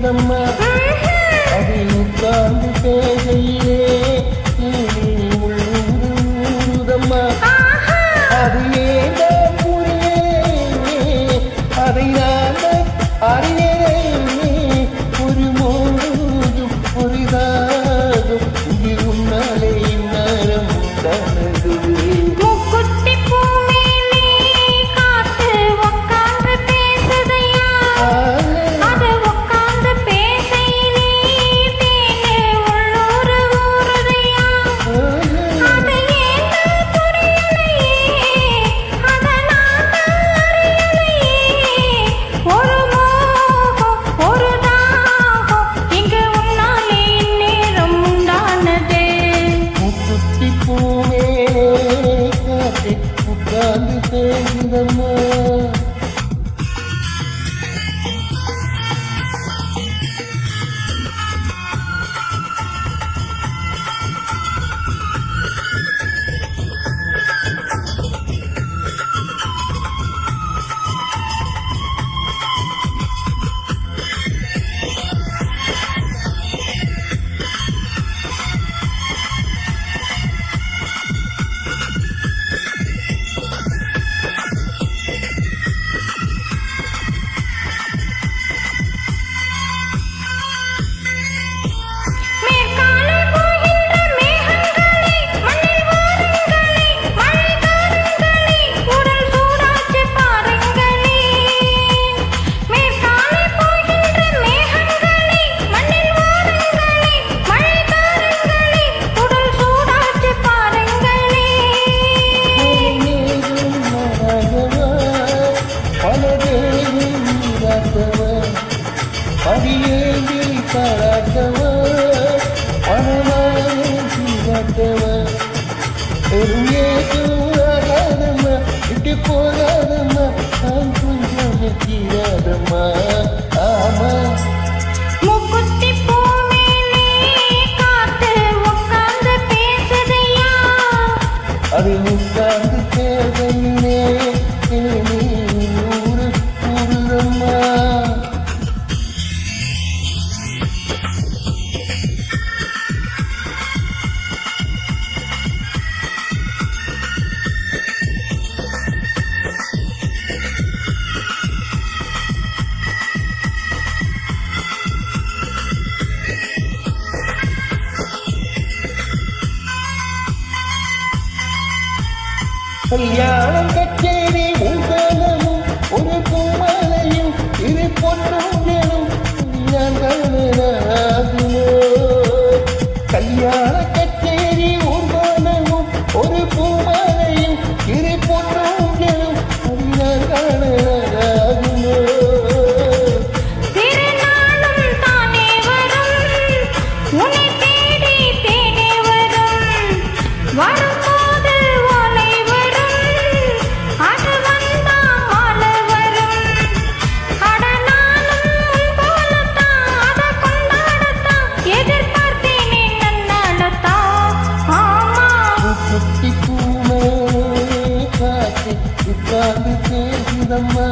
பேசுதம்மா அது உட்கார்ந்து பேசையிலே உள்ளூதம்மா அது ஏதோ புரியே அதை நான் அறியறே ஒரு மோதும் புரிதாகும் இங்கு உன்னாலே இந்நேரம் உண்டானது உட்கார்ந்து பேசுதம்மா பதியேந்தி பழக்கவா பணமானே சிவக்கவா பெருமேகாதம்மா விட்டு போகாதம்மா நான் கொஞ்சம் தீராதம்மா ஆமா முக்குத்தி பூமேலே காத்து உட்கார்ந்து பேசுதையா அது உட்கார்ந்து பேசையிலே ஊரு ஊருதம்மா கல்யாணம் கச்சேரி உங்கனமும் ஒரு பூமாலையும் இரு பொண்ணும் கல்யாண கச்சேரி உங்கனமும் ஒரு பூமாலையும் இரு பொண்ணும் உட்கார்ந்து பேசுதம்மா